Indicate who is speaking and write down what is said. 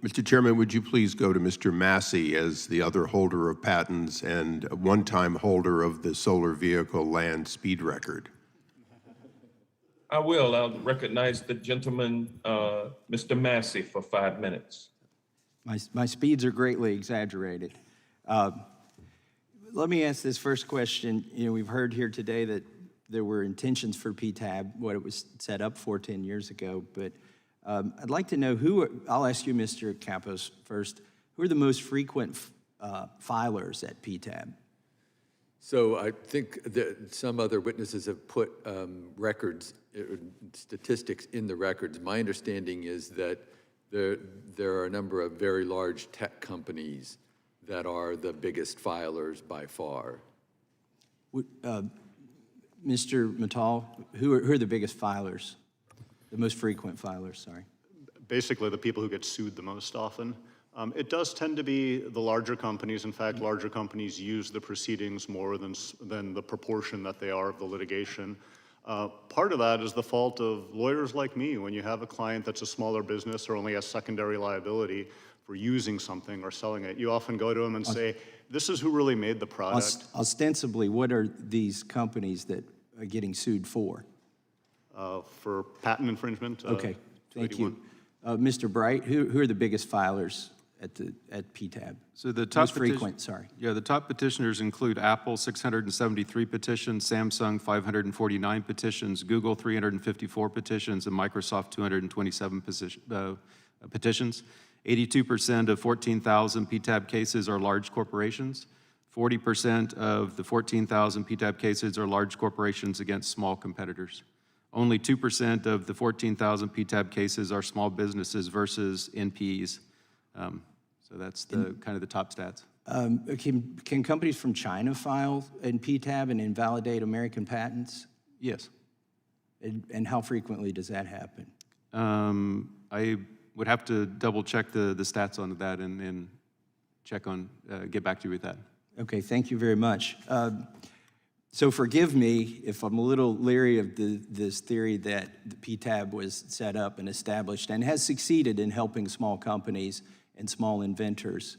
Speaker 1: Mr. Chairman, would you please go to Mr. Massie as the other holder of patents and a one-time holder of the solar vehicle land speed record?
Speaker 2: I will. I'll recognize the gentleman, Mr. Massie, for 5 minutes.
Speaker 3: My speeds are greatly exaggerated. Let me ask this first question. You know, we've heard here today that there were intentions for Ptab, what it was set up for 10 years ago, but I'd like to know I'll ask you, Mr. Kapos, first, who are the most frequent filers at Ptab?
Speaker 4: So I think that some other witnesses have put statistics in the records. My understanding is that there are a number of very large tech companies that are the biggest filers by far.
Speaker 3: Mr. Mittal, who are the biggest filers, the most frequent filers, sorry?
Speaker 5: Basically, the people who get sued the most often. It does tend to be the larger companies. In fact, larger companies use the proceedings more than the proportion that they are of the litigation. Part of that is the fault of lawyers like me. When you have a client that's a smaller business or only has secondary liability for using something or selling it, you often go to them and say, this is who really made the product.
Speaker 3: Ostensibly, what are these companies that are getting sued for?
Speaker 5: For patent infringement.
Speaker 3: Okay, thank you. Mr. Bright, who are the biggest filers at Ptab?
Speaker 6: So the top
Speaker 3: most frequent, sorry.
Speaker 6: Yeah, the top petitioners include Apple, 673 petitions, Samsung, 549 petitions, Google, 354 petitions, and Microsoft, 227 petitions. 82% of 14,000 Ptab cases are large corporations. 40% of the 14,000 Ptab cases are large corporations against small competitors. Only 2% of the 14,000 Ptab cases are small businesses versus NPEs. So that's the kind of the top stats.
Speaker 3: Can companies from China file in Ptab and invalidate American patents?
Speaker 6: Yes.
Speaker 3: And how frequently does that happen?
Speaker 6: I would have to double check the stats on that and check on, get back to you with that.
Speaker 3: Okay, thank you very much. So forgive me if I'm a little leery of this theory that the Ptab was set up and established and has succeeded in helping small companies and small inventors